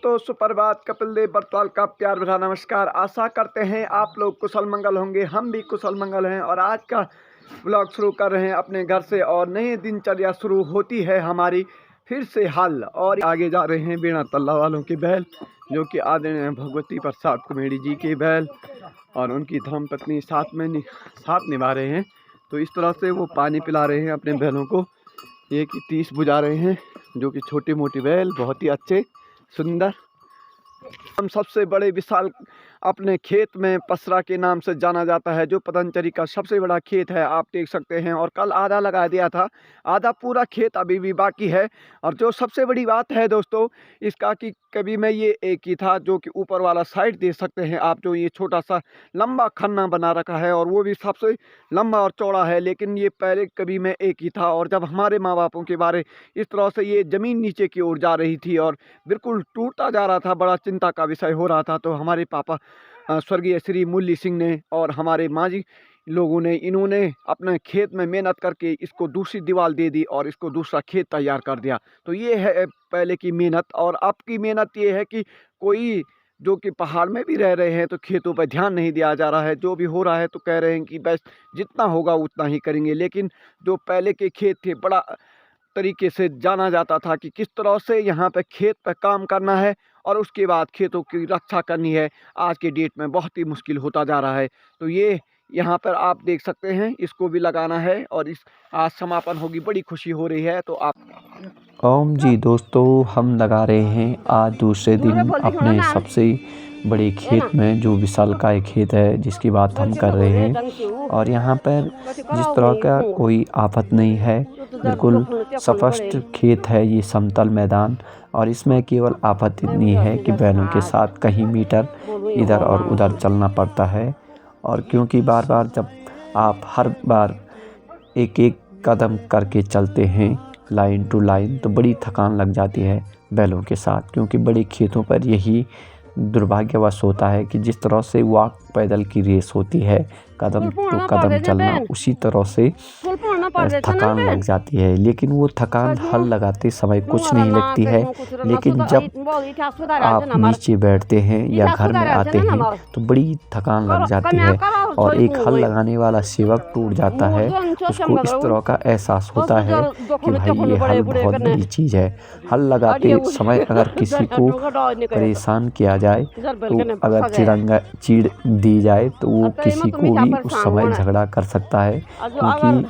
दोस्तों, सुप्रभात। कपिल देव बरतवाल का प्यार भरा नमस्कार। आशा करते हैं आप लोग कुशल मंगल होंगे। हम भी कुशल मंगल हैं और आज का ब्लॉग शुरू कर रहे हैं अपने घर से और नई दिनचर्या शुरू होती है हमारी फिर से हल। और आगे जा रहे हैं बीणा तल्ला वालों के बैल, जो कि आदरणीय भगवती प्रसाद कुमेड़ी जी के बैल और उनकी धर्मपत्नी साथ निभा रहे हैं। तो इस तरह से वो पानी पिला रहे हैं अपने बैलों को। ये कि 30 बुझा रहे हैं, जो कि छोटी मोटी बैल, बहुत ही अच्छे सुंदर। हम सबसे बड़े विशाल अपने खेत में पसरा के नाम से जाना जाता है, जो पतंजलि का सबसे बड़ा खेत है, आप देख सकते हैं। और कल आधा लगा दिया था, आधा पूरा खेत अभी भी बाकी है। और जो सबसे बड़ी बात है दोस्तों इसका कि कभी मैं ये एक ही था, जो कि ऊपर वाला साइड देख सकते हैं आप, जो ये छोटा सा लंबा खन्ना बना रखा है और वो भी सबसे लंबा और चौड़ा है। लेकिन ये पहले कभी मैं एक ही था और जब हमारे माँ बापों के बारे इस तरह से ये ज़मीन नीचे की ओर जा रही थी और बिल्कुल टूटता जा रहा था, बड़ा चिंता का विषय हो रहा था। तो हमारे पापा स्वर्गीय श्री मुरली सिंह ने और हमारे माँ जी लोगों ने, इन्होंने अपने खेत में मेहनत करके इसको दूसरी दीवार दे दी और इसको दूसरा खेत तैयार कर दिया। तो ये है पहले की मेहनत। और अब की मेहनत ये है कि कोई जो कि पहाड़ में भी रह रहे हैं तो खेतों पर ध्यान नहीं दिया जा रहा है। जो भी हो रहा है तो कह रहे हैं कि बस जितना होगा उतना ही करेंगे। लेकिन जो पहले के खेत थे, बड़ा तरीके से जाना जाता था कि किस तरह से यहाँ पे खेत पे काम करना है और उसके बाद खेतों की रक्षा करनी है। आज के डेट में बहुत ही मुश्किल होता जा रहा है। तो ये यहाँ पर आप देख सकते हैं, इसको भी लगाना है और इस आज समापन होगी, बड़ी खुशी हो रही है। तो आप ओम जी दोस्तों, हम लगा रहे हैं आज दूसरे दिन अपने सबसे बड़े खेत में, जो विशालकाय खेत है जिसकी बात हम कर रहे हैं। और यहाँ पर जिस तरह का कोई आफत नहीं है, बिल्कुल स्पष्ट खेत है, ये समतल मैदान। और इसमें केवल आफत इतनी है कि बैलों के साथ कहीं मीटर इधर और उधर चलना पड़ता है। और क्योंकि बार बार जब आप हर बार एक एक कदम करके चलते हैं लाइन टू लाइन, तो बड़ी थकान लग जाती है बैलों के साथ। क्योंकि बड़े खेतों पर यही दुर्भाग्यवश होता है कि जिस तरह से वॉक पैदल की रेस होती है, कदम टू कदम चलना, उसी तरह से थकान लग जाती है। लेकिन वो थकान हल लगाते समय कुछ नहीं लगती है। लेकिन जब आप नीचे बैठते हैं या घर में आते हैं तो बड़ी थकान लग जाती है और एक हल लगाने वाला सेवक टूट जाता है। उसको इस तरह का एहसास होता है कि भाई ये हल बहुत बड़ी चीज़ है। हल लगाते समय अगर किसी को परेशान किया जाए, तो अगर चीड़ दी जाए तो वो किसी को भी उस समय झगड़ा कर सकता है। क्योंकि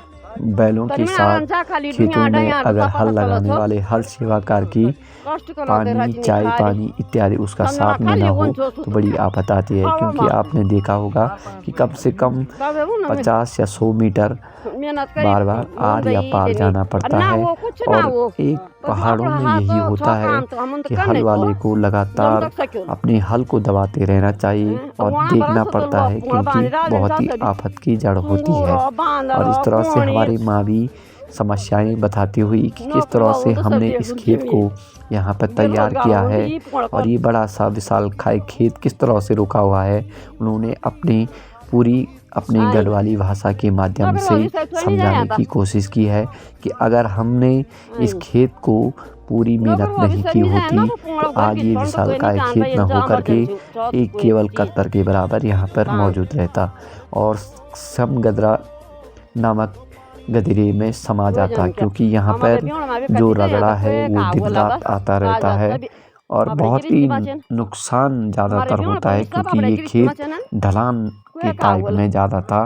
बैलों के साथ खेतों में अगर हल लगाने वाले हल सेवाकार की पानी, चाय पानी इत्यादि उसका साथ में ना हो तो बड़ी आफत आती है। क्योंकि आपने देखा होगा कि कम से कम 50 या 100 मीटर बार बार आर या पार जाना पड़ता है। और एक पहाड़ों में यही होता है कि हल वाले को लगातार अपने हल को दबाते रहना चाहिए और देखना पड़ता है, क्योंकि बहुत ही आफत की जड़ होती है। और इस तरह से हमारी माँ भी समस्याएं बताती हुई कि किस तरह से हमने इस खेत को यहाँ पर तैयार किया है और ये बड़ा सा विशालकाय खेत किस तरह से रुका हुआ है। उन्होंने अपनी गढ़वाली भाषा के माध्यम से समझाने की कोशिश की है कि अगर हमने इस खेत को पूरी मेहनत नहीं की होती तो आज ये विशालकाय खेत न होकर के एक केवल कत्तर के बराबर यहाँ पर मौजूद रहता और समगदरा नामक गधरे में समा जाता। क्योंकि यहाँ पर जो रगड़ा है वो दिन रात आता रहता है और बहुत ही नुकसान ज़्यादातर होता है। क्योंकि ये खेत ढलान के टाइप में ज़्यादा था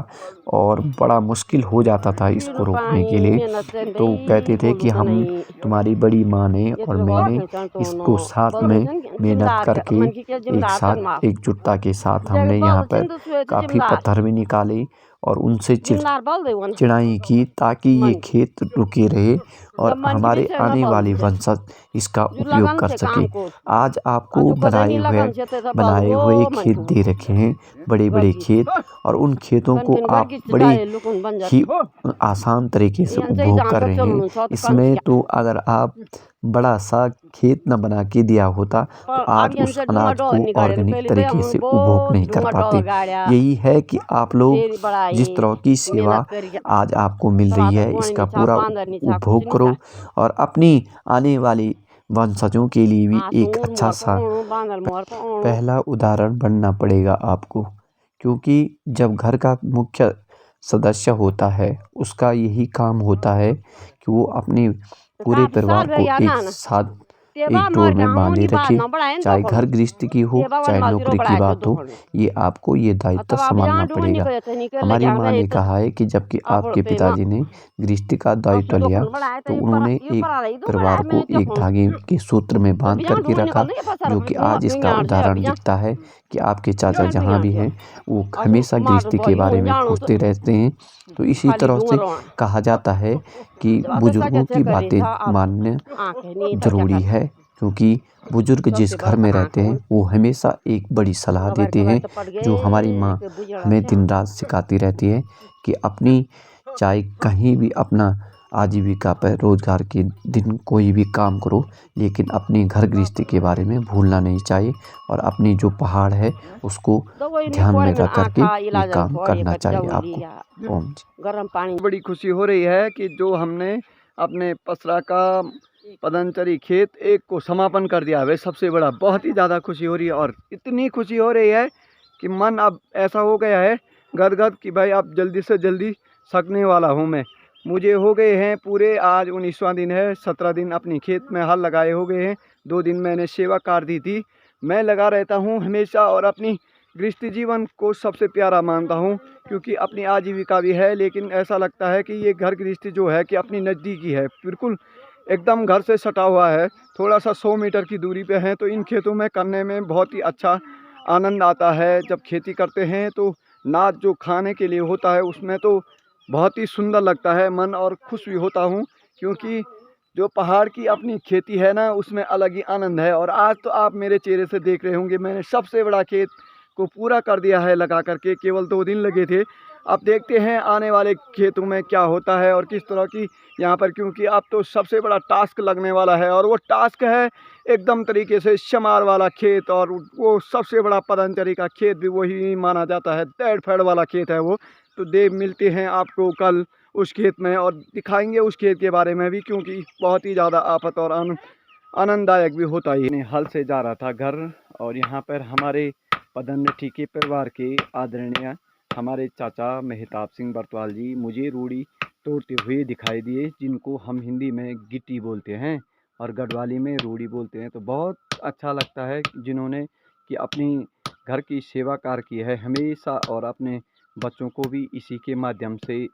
और बड़ा मुश्किल हो जाता था इसको रोकने के लिए। तो कहते थे कि हम, तुम्हारी बड़ी माँ ने और मैंने इसको साथ में मेहनत करके एक साथ एकजुटता के साथ हमने यहाँ पर काफ़ी पत्थर भी निकाले और उनसे चिड़ाई की, ताकि ये खेत रुके रहे और हमारे आने वाले वंशज इसका उपयोग कर सके। आज आपको बनाए हुए खेत दे रखे हैं, बड़े बड़े खेत, और उन खेतों को आप बड़े ही आसान तरीके से उपभोग कर रहे हैं। इसमें तो अगर आप बड़ा सा खेत न बना के दिया होता तो आज उस अनाज को ऑर्गेनिक तरीके से उपभोग नहीं कर पाते। यही है कि आप लोग जिस तरह की सेवा आज आपको मिल रही है, इसका पूरा उपभोग करो और अपनी आने वाली वंशजों के लिए भी एक अच्छा सा पहला उदाहरण बनना पड़ेगा आपको, क्योंकि जब घर का मुख्य सदस्य होता है उसका यही काम होता है कि वो अपने पूरे परिवार को एक साथ एक डोर में बांधे रखे, चाहे घर गृहस्थी की हो चाहे नौकरी की बात हो, ये आपको ये दायित्व संभालना पड़ेगा। हमारी माँ ने कहा है कि जबकि आपके पिताजी ने गृहस्थी का दायित्व लिया तो उन्होंने एक परिवार को एक धागे के सूत्र में बांध करके रखा, जो कि आज इसका उदाहरण दिखता है कि आपके चाचा जहाँ भी हैं वो हमेशा गृहस्थी के बारे में पूछते रहते हैं। तो इसी तरह से कहा जाता है कि बुजुर्गों की बातें मानना जरूरी है, क्योंकि बुजुर्ग जिस घर में रहते हैं वो हमेशा एक बड़ी सलाह देते हैं, जो हमारी माँ हमें दिन रात सिखाती रहती है कि अपनी चाहे कहीं भी अपना आजीविका पर रोजगार के दिन कोई भी काम करो, लेकिन अपने घर गृहस्थी के बारे में भूलना नहीं चाहिए और अपनी जो पहाड़ है उसको ध्यान में रख करके ये काम करना चाहिए आपको। ओम जी। गर्म पानी। बड़ी खुशी हो रही है कि जो हमने अपने पसरा का पदनचरी खेत एक को समापन कर दिया है, सबसे बड़ा बहुत ही ज़्यादा खुशी हो रही है। और इतनी खुशी हो रही है कि मन अब ऐसा हो गया है गदगद कि भाई अब जल्दी से जल्दी सकने वाला हूँ मैं। मुझे हो गए हैं पूरे, आज 19वां दिन है, 17 दिन अपनी खेत में हल लगाए हो गए हैं। 2 दिन मैंने सेवा कार दी थी। मैं लगा रहता हूँ हमेशा और अपनी गृहस्थी जीवन को सबसे प्यारा मानता हूँ, क्योंकि अपनी आजीविका भी है, लेकिन ऐसा लगता है कि ये घर गृहस्थी जो है कि अपनी नज़दीकी है, बिल्कुल एकदम घर से सटा हुआ है, थोड़ा सा 100 मीटर की दूरी पे है। तो इन खेतों में करने में बहुत ही अच्छा आनंद आता है। जब खेती करते हैं तो नाच जो खाने के लिए होता है उसमें तो बहुत ही सुंदर लगता है मन, और खुश भी होता हूँ, क्योंकि जो पहाड़ की अपनी खेती है ना उसमें अलग ही आनंद है। और आज तो आप मेरे चेहरे से देख रहे होंगे मैंने सबसे बड़ा खेत को पूरा कर दिया है लगा करके, केवल 2 दिन लगे थे। अब देखते हैं आने वाले खेतों में क्या होता है और किस तरह की यहाँ पर, क्योंकि अब तो सबसे बड़ा टास्क लगने वाला है, और वो टास्क है एकदम तरीके से शमार वाला खेत। और वो सबसे बड़ा पदनचरी का खेत भी वही माना जाता है, तेड़ फेड़ वाला खेत है वो। तो मिलते हैं आपको कल उस खेत में और दिखाएंगे उस खेत के बारे में भी, क्योंकि बहुत ही ज़्यादा आफत और आनंददायक भी होता है। हल से जा रहा था घर, और यहाँ पर हमारे पदनठी के परिवार के आदरणीय हमारे चाचा मेहताब सिंह बरतवाल जी मुझे रूढ़ी तोड़ते हुए दिखाई दिए, जिनको हम हिंदी में गिट्टी बोलते हैं और गढ़वाली में रूढ़ी बोलते हैं। तो बहुत अच्छा लगता है जिन्होंने कि अपनी घर की सेवा कार की है हमेशा, और अपने बच्चों को भी इसी के माध्यम से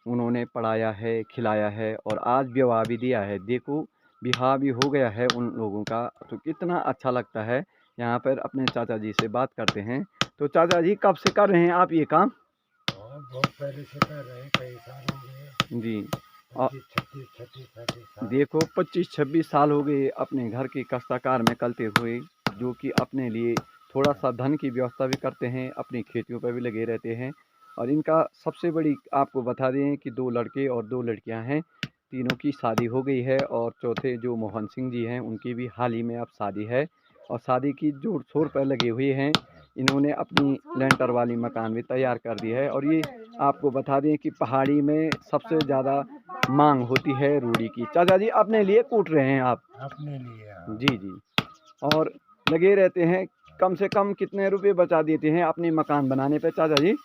उन्होंने पढ़ाया है, खिलाया है, और आज विवाह भी दिया है। देखो विवाह भी हो गया है उन लोगों का, तो कितना अच्छा लगता है। यहाँ पर अपने चाचा जी से बात करते हैं। तो चाचा जी कब से कर रहे हैं आप ये काम? बहुत पहले से कर रहे हैं, कई साल हो गए जी। 26 साल। देखो 25-26 साल हो गए अपने घर के काश्तकार में करते हुए, जो कि अपने लिए थोड़ा सा धन की व्यवस्था भी करते हैं, अपनी खेतियों पर भी लगे रहते हैं। और इनका सबसे बड़ी आपको बता दें कि 2 लड़के और 2 लड़कियां हैं, तीनों की शादी हो गई है। और चौथे जो मोहन सिंह जी हैं उनकी भी हाल ही में अब शादी है, और शादी की जोड़ शोर पर लगे हुए हैं। इन्होंने अपनी लेंटर वाली मकान भी तैयार कर दी है। और ये आपको बता दें कि पहाड़ी में सबसे ज़्यादा मांग होती है रूढ़ी की। चाचा जी अपने लिए कूट रहे हैं आप? अपने लिए। जी जी। और लगे रहते हैं, कम से कम कितने रुपए बचा देते हैं अपने मकान बनाने पे चाचा जी?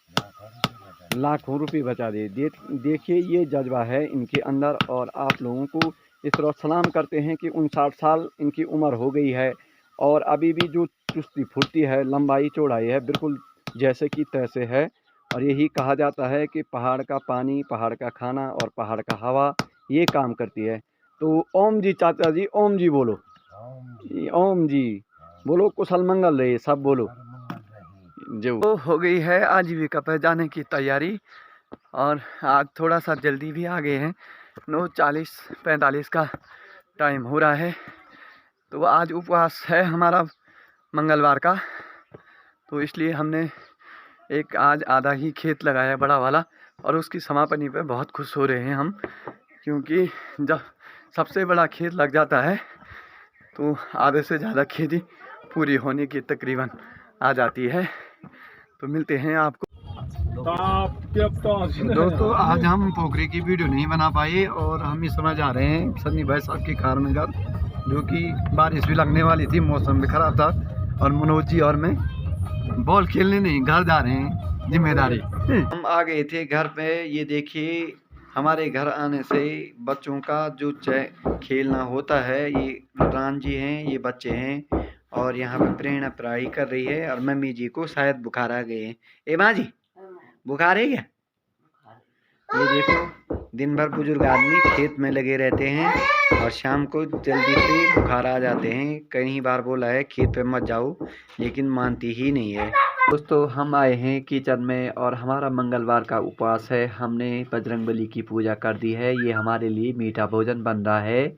लाखों रुपए बचा देखिए ये जज्बा है इनके अंदर। और आप लोगों को इस तरह सलाम करते हैं कि 59 साल इनकी उम्र हो गई है, और अभी भी जो चुस्ती फुर्ती है, लंबाई चौड़ाई है, बिल्कुल जैसे कि तैसे है। और यही कहा जाता है कि पहाड़ का पानी, पहाड़ का खाना और पहाड़ का हवा ये काम करती है। तो ओम जी चाचा जी, ओम जी बोलो। ओम जी बोलो, कुशल मंगल रहे, सब बोलो जो। तो हो गई है आजीविका पर जाने की तैयारी, और आज थोड़ा सा जल्दी भी आ गए हैं, 9:40-45 का टाइम हो रहा है। तो आज उपवास है हमारा मंगलवार का, तो इसलिए हमने एक आज आधा ही खेत लगाया बड़ा वाला, और उसकी समापनी पे बहुत खुश हो रहे हैं हम, क्योंकि जब सबसे बड़ा खेत लग जाता है तो आधे से ज़्यादा खेती पूरी होने की तकरीबन आ जाती है। तो मिलते हैं आपको। दोस्तों आज हम पोखरे की वीडियो नहीं बना पाए, और हम इस समय जा रहे हैं सन्नी भाई साहब की कार में घर। जो कि बारिश भी लगने वाली थी, मौसम भी ख़राब था। और मनोज जी और मैं बॉल खेलने नहीं, घर जा रहे हैं, जिम्मेदारी। हम आ गए थे घर पे। ये देखिए, हमारे घर आने से बच्चों का जो खेलना होता है, ये रान जी हैं, ये बच्चे हैं। और यहाँ पे प्रेरणा पढ़ाई कर रही है और मम्मी जी को शायद बुखार आ गए हैं। ए माँ जी, बुखार है क्या? ये देखो, दिन भर बुजुर्ग आदमी खेत में लगे रहते हैं और शाम को जल्दी से बुखार आ जाते हैं। कई बार बोला है खेत पे मत जाओ, लेकिन मानती ही नहीं है। दोस्तों, हम आए हैं किचन में और हमारा मंगलवार का उपवास है। हमने बजरंगबली की पूजा कर दी है। ये हमारे लिए मीठा भोजन बन रहा है,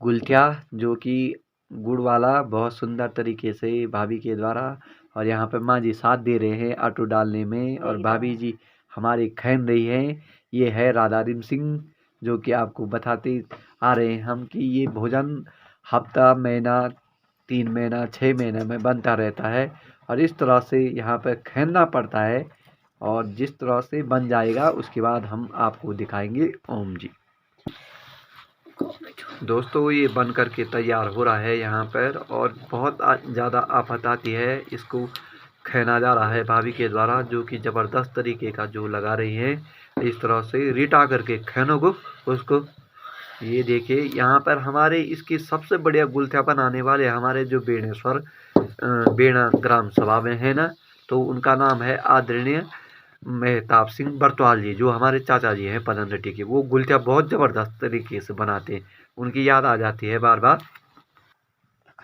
गुलथिया, जो कि गुड़ वाला, बहुत सुंदर तरीके से भाभी के द्वारा। और यहाँ पे माँ जी साथ दे रहे हैं आटू डालने में और भाभी जी हमारी खैन रही हैं। ये है राधा रिम सिंह, जो कि आपको बताते आ रहे हैं हम कि ये भोजन हफ्ता, महीना, 3 महीना, 6 महीने में बनता रहता है। और इस तरह से यहाँ पे खैनना पड़ता है और जिस तरह से बन जाएगा उसके बाद हम आपको दिखाएंगे। ओम जी। दोस्तों, ये बन कर के तैयार हो रहा है यहाँ पर और बहुत ज़्यादा आफत आती है। इसको खैना जा रहा है भाभी के द्वारा, जो कि ज़बरदस्त तरीके का जो लगा रही है। इस तरह से रिटा करके खैनों को उसको। ये देखिए, यहाँ पर हमारे इसकी सबसे बढ़िया गुलथिया बनाने वाले हमारे जो बेणेश्वर बेणा ग्राम सभा में है ना, तो उनका नाम है आदरणीय मेहताब सिंह बरतवाल जी, जो हमारे चाचा जी हैं पदन रेड्डी के। वो गुलथिया बहुत ज़बरदस्त तरीके से बनाते हैं, उनकी याद आ जाती है बार बार।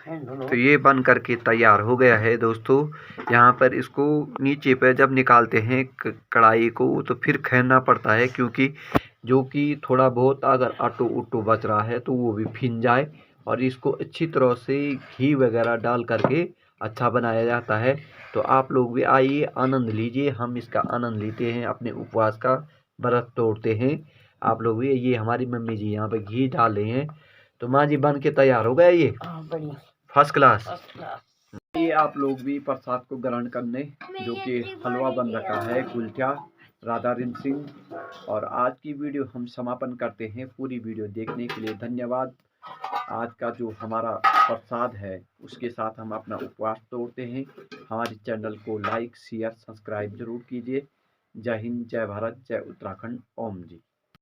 तो ये बन करके तैयार हो गया है दोस्तों। यहाँ पर इसको नीचे पे जब निकालते हैं कढ़ाई को, तो फिर खैनना पड़ता है, क्योंकि जो कि थोड़ा बहुत अगर आटो उटो बच रहा है तो वो भी फिन जाए। और इसको अच्छी तरह से घी वगैरह डाल करके अच्छा बनाया जाता है। तो आप लोग भी आइए, आनंद लीजिए। हम इसका आनंद लेते हैं, अपने उपवास का व्रत तोड़ते हैं। आप लोग भी, ये हमारी मम्मी जी यहाँ पे घी डाल रहे हैं। तो माँ जी बन के तैयार हो गया ये फर्स्ट क्लास। ये आप लोग भी प्रसाद को ग्रहण करने, जो कि हलवा बन रखा है, गुलथिया, राधा रिम सिंह। और आज की वीडियो हम समापन करते हैं। पूरी वीडियो देखने के लिए धन्यवाद। आज का जो हमारा प्रसाद है उसके साथ हम अपना उपवास तोड़ते हैं। हमारे चैनल को लाइक, शेयर, सब्सक्राइब जरूर कीजिए। जय हिंद, जय भारत, जय उत्तराखंड। ओम जी।